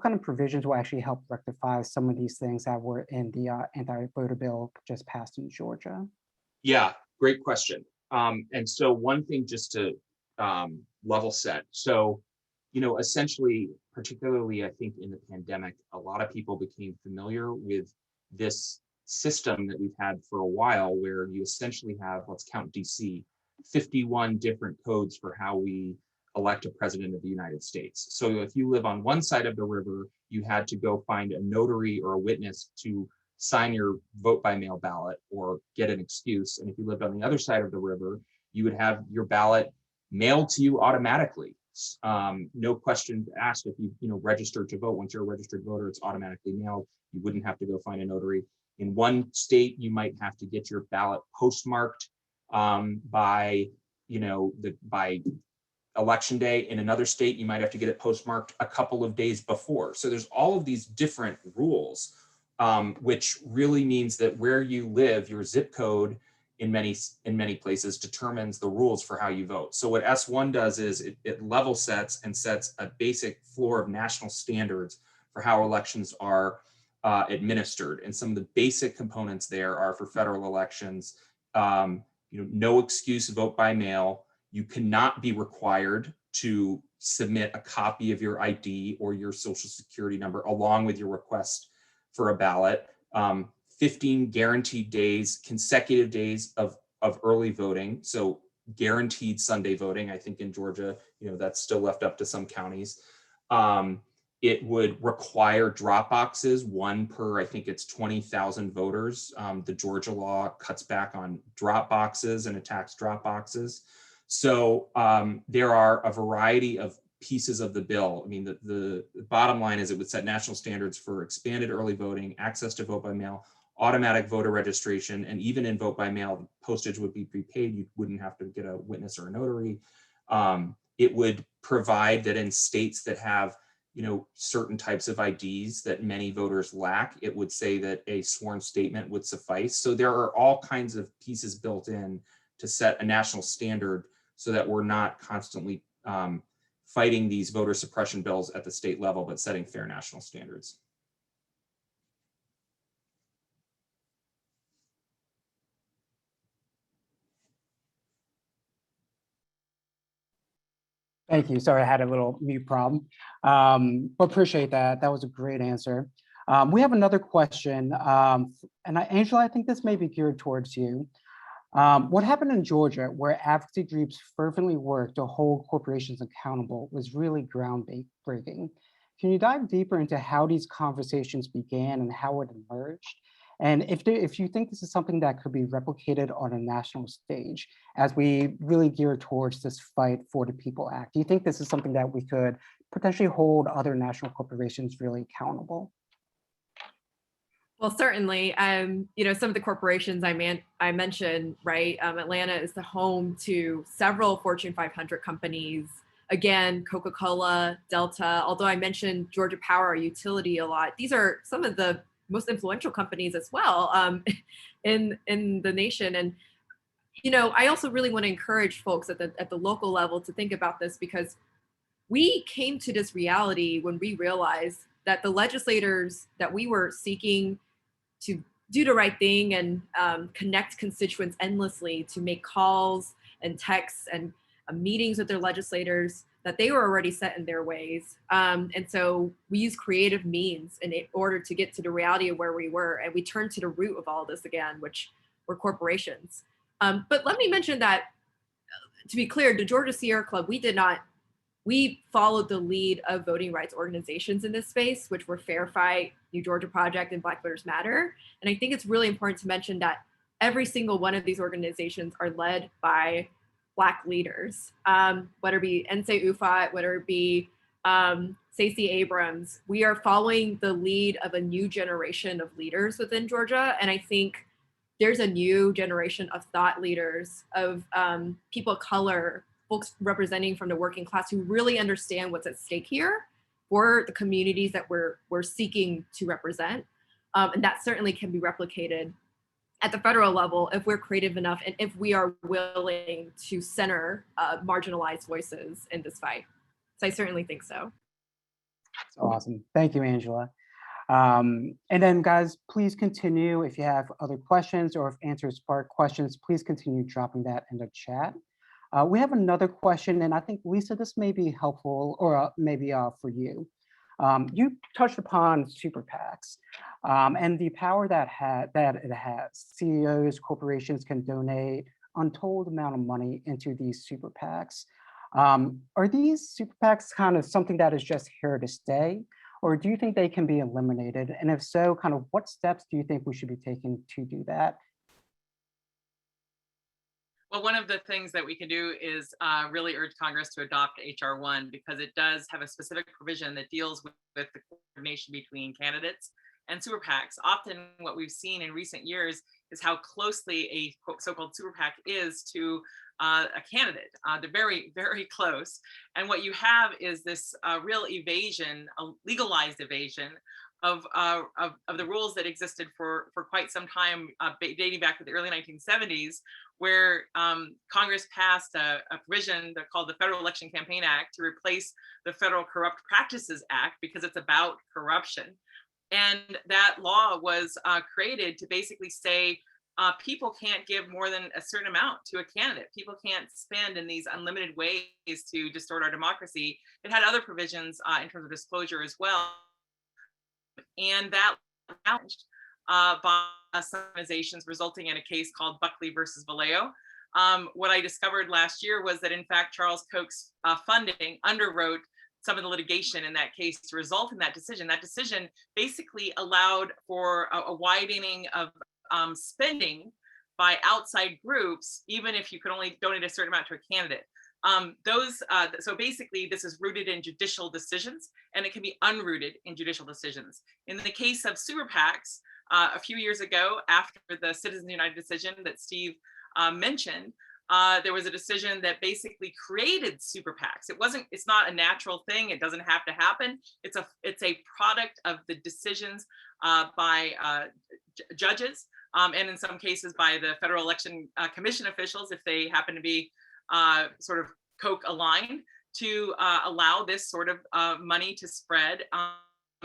kind of provisions will actually help rectify some of these things that were in the anti-voter bill just passed in Georgia? Yeah, great question. And so one thing just to level set. So, essentially, particularly, I think in the pandemic, a lot of people became familiar with this system that we've had for a while, where you essentially have, let's count DC, 51 different codes for how we elect a president of the United States. So if you live on one side of the river, you had to go find a notary or a witness to sign your vote by mail ballot or get an excuse. And if you lived on the other side of the river, you would have your ballot mailed to you automatically. No questions asked. If you registered to vote, once you're a registered voter, it's automatically mailed. You wouldn't have to go find a notary. In one state, you might have to get your ballot postmarked by election day. In another state, you might have to get it postmarked a couple of days before. So there's all of these different rules, which really means that where you live, your zip code in many places determines the rules for how you vote. So what S1 does is it level sets and sets a basic floor of national standards for how elections are administered. And some of the basic components there are for federal elections. no excuse vote by mail. You cannot be required to submit a copy of your ID or your social security number along with your request for a ballot. 15 guaranteed days, consecutive days of early voting. So guaranteed Sunday voting. I think in Georgia, that's still left up to some counties. It would require drop boxes, one per, I think it's 20,000 voters. The Georgia law cuts back on drop boxes and attacks drop boxes. So there are a variety of pieces of the bill. I mean, the bottom line is it would set national standards for expanded early voting, access to vote by mail, automatic voter registration, and even in vote by mail, postage would be prepaid. You wouldn't have to get a witness or a notary. It would provide that in states that have certain types of IDs that many voters lack, it would say that a sworn statement would suffice. So there are all kinds of pieces built in to set a national standard so that we're not constantly fighting these voter suppression bills at the state level, but setting fair national standards. Thank you. Sorry, I had a little mute problem, but appreciate that. That was a great answer. We have another question, and Angela, I think this may be geared towards you. What happened in Georgia, where advocacy groups fervently worked to hold corporations accountable, was really groundbreaking. Can you dive deeper into how these conversations began and how it emerged? And if you think this is something that could be replicated on a national stage as we really gear towards this Fight for the People Act, do you think this is something that we could potentially hold other national corporations really accountable? Well, certainly, some of the corporations I mentioned, right? Atlanta is the home to several Fortune 500 companies. Again, Coca-Cola, Delta, although I mentioned Georgia Power, utility a lot. These are some of the most influential companies as well in the nation. And, I also really want to encourage folks at the local level to think about this, because we came to this reality when we realized that the legislators that we were seeking to do the right thing and connect constituents endlessly, to make calls and texts and meetings with their legislators, that they were already set in their ways. And so we use creative means in order to get to the reality of where we were. And we turned to the root of all this again, which were corporations. But let me mention that, to be clear, the Georgia Sierra Club, we followed the lead of voting rights organizations in this space, which were Fair Fight, New Georgia Project, and Black Voters Matter. And I think it's really important to mention that every single one of these organizations are led by Black leaders, whether it be Nsé Ufot, whether it be Stacey Abrams. We are following the lead of a new generation of leaders within Georgia. And I think there's a new generation of thought leaders, of people of color, folks representing from the working class, who really understand what's at stake here for the communities that we're seeking to represent. And that certainly can be replicated at the federal level if we're creative enough and if we are willing to center marginalized voices in this fight. So I certainly think so. That's awesome. Thank you, Angela. And then guys, please continue. If you have other questions or if answers spark questions, please continue dropping that in the chat. We have another question, and I think, Lisa, this may be helpful, or maybe for you. You touched upon super PACs and the power that it has. CEOs, corporations can donate untold amount of money into these super PACs. Are these super PACs kind of something that is just here to stay, or do you think they can be eliminated? And if so, kind of what steps do you think we should be taking to do that? Well, one of the things that we can do is really urge Congress to adopt H.R. 1, because it does have a specific provision that deals with the coordination between candidates and super PACs. Often what we've seen in recent years is how closely a so-called super PAC is to a candidate. They're very, very close. And what you have is this real evasion, a legalized evasion of the rules that existed for quite some time, dating back to the early 1970s, where Congress passed a provision called the Federal Election Campaign Act to replace the Federal Corrupt Practices Act, because it's about corruption. And that law was created to basically say, people can't give more than a certain amount to a candidate. People can't spend in these unlimited ways to distort our democracy. It had other provisions in terms of disclosure as well. And that challenged by some organizations, resulting in a case called Buckley versus Vallejo. What I discovered last year was that, in fact, Charles Koch's funding underwrote some of the litigation in that case to result in that decision. That decision basically allowed for a widening of spending by outside groups, even if you could only donate a certain amount to a candidate. So basically, this is rooted in judicial decisions, and it can be unrooted in judicial decisions. In the case of super PACs, a few years ago, after the Citizens United decision that Steve mentioned, there was a decision that basically created super PACs. It's not a natural thing. It doesn't have to happen. It's a product of the decisions by judges, and in some cases by the Federal Election Commission officials, if they happen to be sort of Koch aligned, to allow this sort of money to spread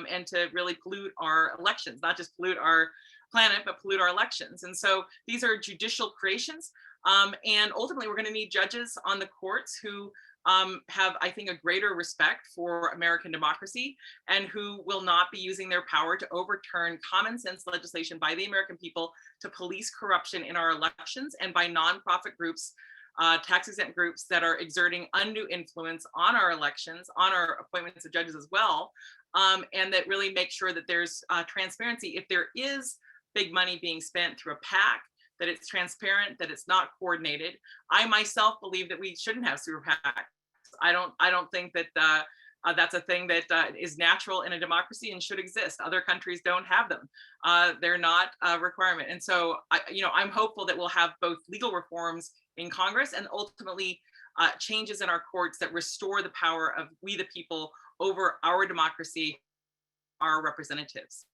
and to really pollute our elections, not just pollute our planet, but pollute our elections. And so these are judicial creations. And ultimately, we're going to need judges on the courts who have, I think, a greater respect for American democracy, and who will not be using their power to overturn common sense legislation by the American people to police corruption in our elections, and by nonprofit groups, tax-exempt groups that are exerting undue influence on our elections, on our appointments of judges as well, and that really make sure that there's transparency. If there is big money being spent through a PAC, that it's transparent, that it's not coordinated. I myself believe that we shouldn't have super PACs. I don't think that that's a thing that is natural in a democracy and should exist. Other countries don't have them. They're not a requirement. And so, I'm hopeful that we'll have both legal reforms in Congress and ultimately changes in our courts that restore the power of we the people over our democracy, our representatives.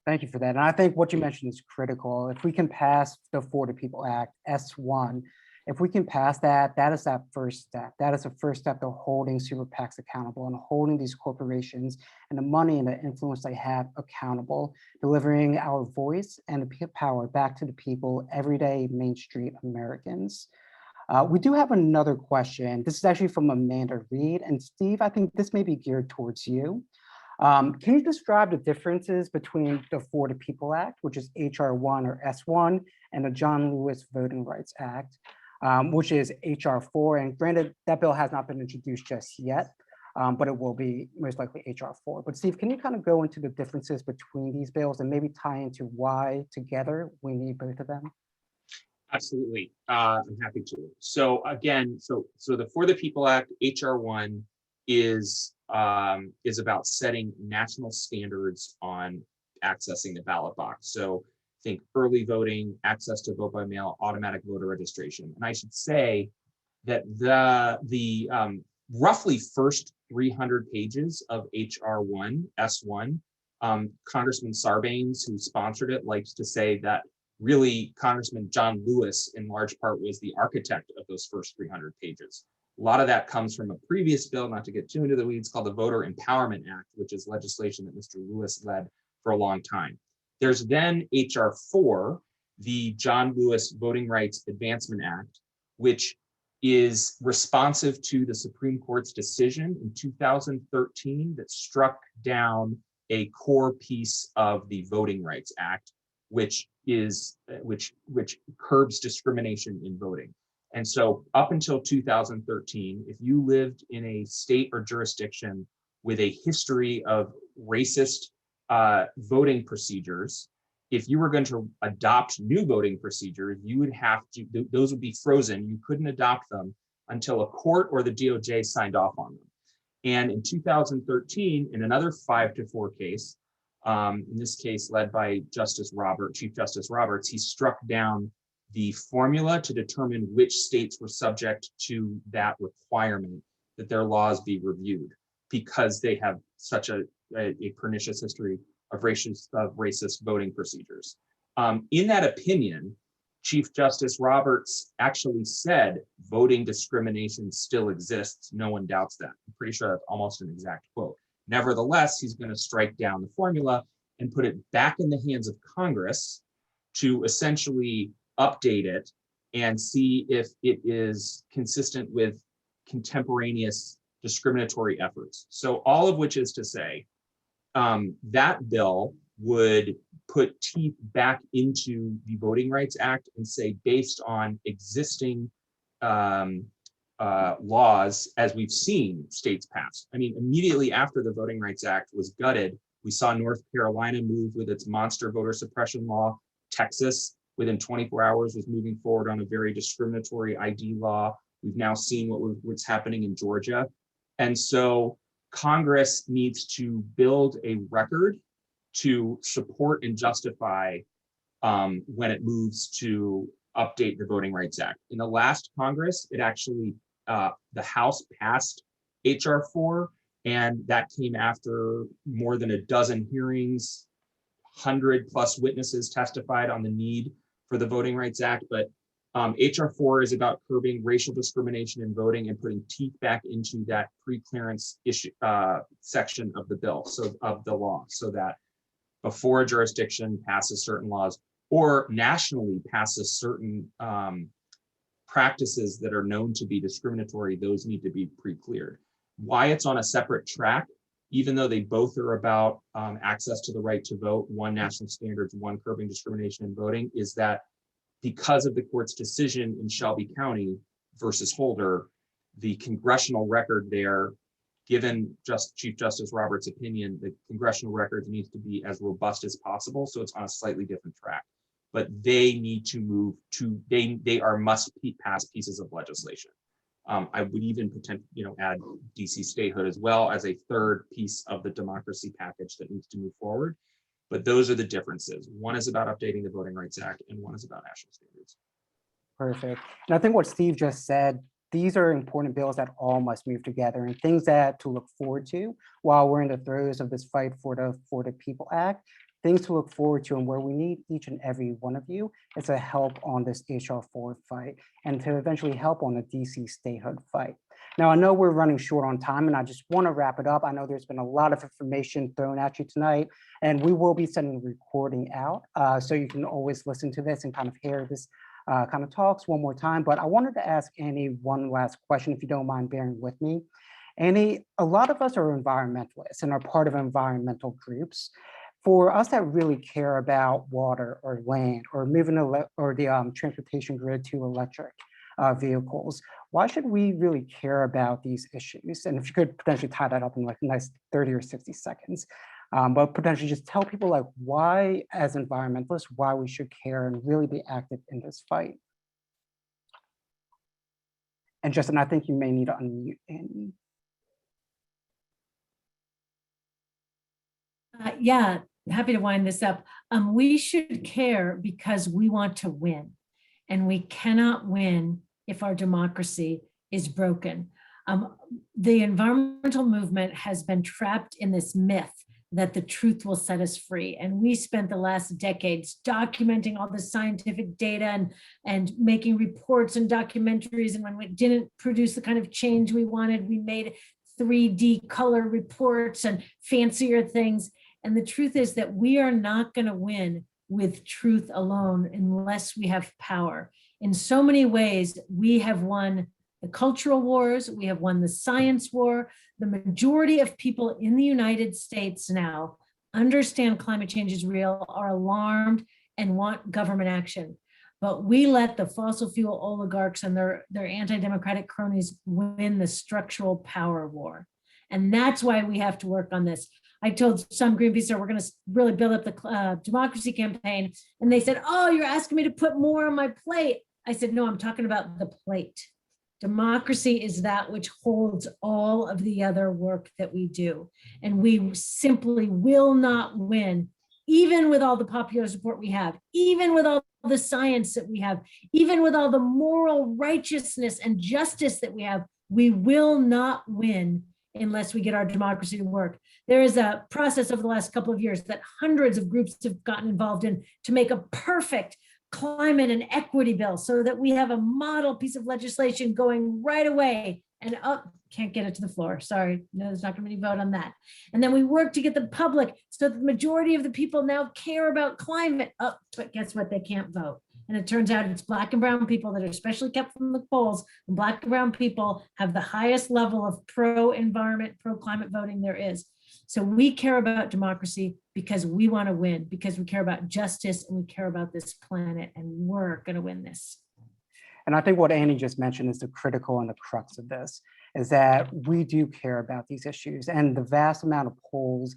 Thank you for that. And I think what you mentioned is critical. If we can pass the For the People Act, S1, if we can pass that, that is that first step. That is the first step to holding super PACs accountable and holding these corporations and the money and the influence they have accountable, delivering our voice and the power back to the people, everyday Main Street Americans. We do have another question. This is actually from Amanda Reed. And Steve, I think this may be geared towards you. Can you describe the differences between the For the People Act, which is HR 1 or S1, and the John Lewis Voting Rights Act, which is HR 4? And granted, that bill has not been introduced just yet, but it will be most likely HR 4. But Steve, can you kind of go into the differences between these bills and maybe tie into why together we need both of them? Absolutely, I'm happy to. So again, so the For the People Act, HR 1, is about setting national standards on accessing the ballot box. So think early voting, access to vote by mail, automatic voter registration. And I should say that the roughly first 300 pages of HR 1, S1, Congressman Sarbanes, who sponsored it, likes to say that really Congressman John Lewis, in large part, was the architect of those first 300 pages. A lot of that comes from a previous bill, not to get too into the weeds, called the Voter Empowerment Act, which is legislation that Mr. Lewis led for a long time. There's then HR 4, the John Lewis Voting Rights Advancement Act, which is responsive to the Supreme Court's decision in 2013 that struck down a core piece of the Voting Rights Act, which curbs discrimination in voting. And so up until 2013, if you lived in a state or jurisdiction with a history of racist voting procedures, if you were going to adopt new voting procedures, you would have to, those would be frozen. You couldn't adopt them until a court or the DOJ signed off on them. And in 2013, in another 5-4 case, in this case led by Chief Justice Roberts, he struck down the formula to determine which states were subject to that requirement that their laws be reviewed, because they have such a pernicious history of racist voting procedures. In that opinion, Chief Justice Roberts actually said voting discrimination still exists. No one doubts that. I'm pretty sure that's almost an exact quote. Nevertheless, he's going to strike down the formula and put it back in the hands of Congress to essentially update it and see if it is consistent with contemporaneous discriminatory efforts. So all of which is to say, that bill would put teeth back into the Voting Rights Act and say, based on existing laws, as we've seen states pass. I mean, immediately after the Voting Rights Act was gutted, we saw North Carolina move with its monster voter suppression law. Texas, within 24 hours, was moving forward on a very discriminatory ID law. We've now seen what's happening in Georgia. And so Congress needs to build a record to support and justify when it moves to update the Voting Rights Act. In the last Congress, it actually, the House passed H.R. 4, and that came after more than a dozen hearings, 100+ witnesses testified on the need for the Voting Rights Act. But H.R. 4 is about curbing racial discrimination in voting and putting teeth back into that pre-clearance issue section of the bill, so of the law, so that before a jurisdiction passes certain laws or nationally passes certain practices that are known to be discriminatory, those need to be pre-cleared. Why it's on a separate track, even though they both are about access to the right to vote, one national standards, one curbing discrimination in voting, is that because of the court's decision in Shelby County versus Holder, the congressional record there, given Chief Justice Roberts' opinion, the congressional record needs to be as robust as possible. So it's on a slightly different track. But they need to move to, they are must-pass pieces of legislation. I would even add DC statehood as well as a third piece of the democracy package that needs to move forward. But those are the differences. One is about updating the Voting Rights Act, and one is about national standards. Perfect. And I think what Steve just said, these are important bills that all must move together and things that to look forward to while we're in the throes of this fight for the People Act. Things to look forward to, and where we need each and every one of you is to help on this H.R. 4 fight and to eventually help on the DC statehood fight. Now, I know we're running short on time, and I just want to wrap it up. I know there's been a lot of information thrown at you tonight, and we will be sending the recording out, so you can always listen to this and kind of hear this kind of talks one more time. But I wanted to ask Annie one last question, if you don't mind bearing with me. Annie, a lot of us are environmentalists and are part of environmental groups. For us that really care about water or land or moving the transportation grid to electric vehicles, why should we really care about these issues? And if you could potentially tie that up in like a nice 30 or 60 seconds, but potentially just tell people like why, as environmentalists, why we should care and really be active in this fight. And Justin, I think you may need to unmute Annie. Yeah, happy to wind this up. We should care because we want to win, and we cannot win if our democracy is broken. The environmental movement has been trapped in this myth that the truth will set us free. And we spent the last decades documenting all the scientific data and making reports and documentaries. And when we didn't produce the kind of change we wanted, we made 3D color reports and fancier things. And the truth is that we are not going to win with truth alone unless we have power. In so many ways, we have won the cultural wars, we have won the science war. The majority of people in the United States now understand climate change is real, are alarmed, and want government action. But we let the fossil fuel oligarchs and their anti-democratic cronies win the structural power war. And that's why we have to work on this. I told some Greenpeace we're going to really build up the democracy campaign. And they said, oh, you're asking me to put more on my plate. I said, no, I'm talking about the plate. Democracy is that which holds all of the other work that we do. And we simply will not win, even with all the popular support we have, even with all the science that we have, even with all the moral righteousness and justice that we have. We will not win unless we get our democracy to work. There is a process over the last couple of years that hundreds of groups have gotten involved in to make a perfect climate and equity bill so that we have a model piece of legislation going right away And can't get it to the floor. Sorry, no, there's not going to be a vote on that. And then we work to get the public so that the majority of the people now care about climate. But guess what? They can't vote. And it turns out it's Black and brown people that are especially kept from the polls. And Black and brown people have the highest level of pro-environment, pro-climate voting there is. So we care about democracy because we want to win, because we care about justice and we care about this planet, and we're going to win this. And I think what Annie just mentioned is the critical and the crux of this, is that we do care about these issues. And the vast amount of polls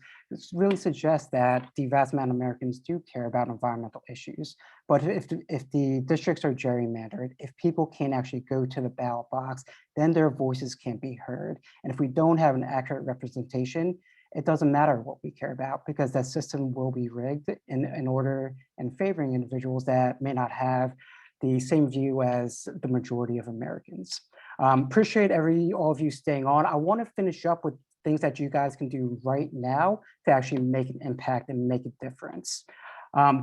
really suggest that the vast amount of Americans do care about environmental issues. But if the districts are gerrymandered, if people can't actually go to the ballot box, then their voices can't be heard. And if we don't have an accurate representation, it doesn't matter what we care about, because that system will be rigged in order and favoring individuals that may not have the same view as the majority of Americans. Appreciate all of you staying on. I want to finish up with things that you guys can do right now to actually make an impact and make a difference.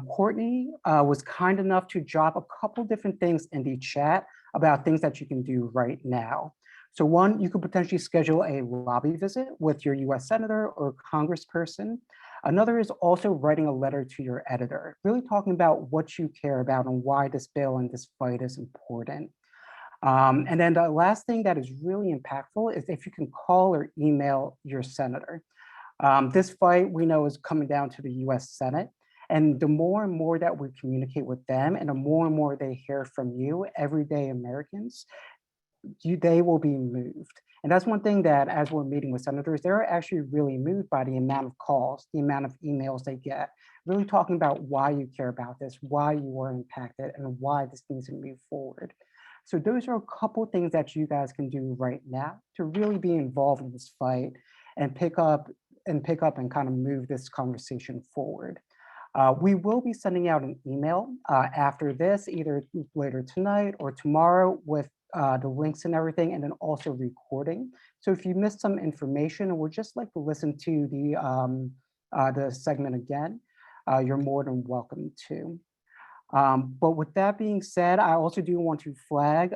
Courtney was kind enough to drop a couple different things in the chat about things that you can do right now. So one, you could potentially schedule a lobby visit with your US Senator or Congressperson. Another is also writing a letter to your editor, really talking about what you care about and why this bill and this fight is important. And then the last thing that is really impactful is if you can call or email your senator. This fight we know is coming down to the US Senate. And the more and more that we communicate with them and the more and more they hear from you, everyday Americans, they will be moved. And that's one thing that as we're meeting with senators, they're actually really moved by the amount of calls, the amount of emails they get, really talking about why you care about this, why you are impacted, and why this needs to move forward. So those are a couple of things that you guys can do right now to really be involved in this fight and pick up and kind of move this conversation forward. We will be sending out an email after this, either later tonight or tomorrow, with the links and everything, and then also recording. So if you missed some information or would just like to listen to the segment again, you're more than welcome to. But with that being said, I also do want to flag,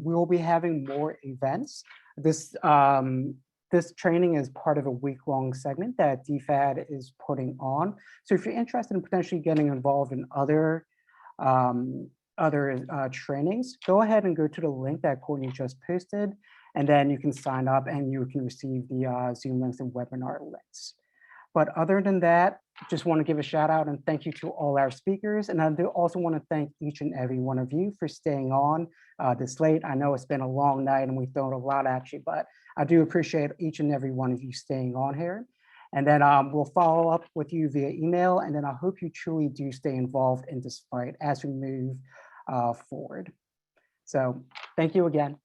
we will be having more events. This training is part of a week-long segment that DFAD is putting on. So if you're interested in potentially getting involved in other trainings, go ahead and go to the link that Courtney just posted, and then you can sign up and you can receive the Zoom links and webinar links. But other than that, just want to give a shout out and thank you to all our speakers. And I do also want to thank each and every one of you for staying on this late. I know it's been a long night and we've thrown a lot at you, but I do appreciate each and every one of you staying on here. And then we'll follow up with you via email. And then I hope you truly do stay involved in this fight as we move forward. So thank you again.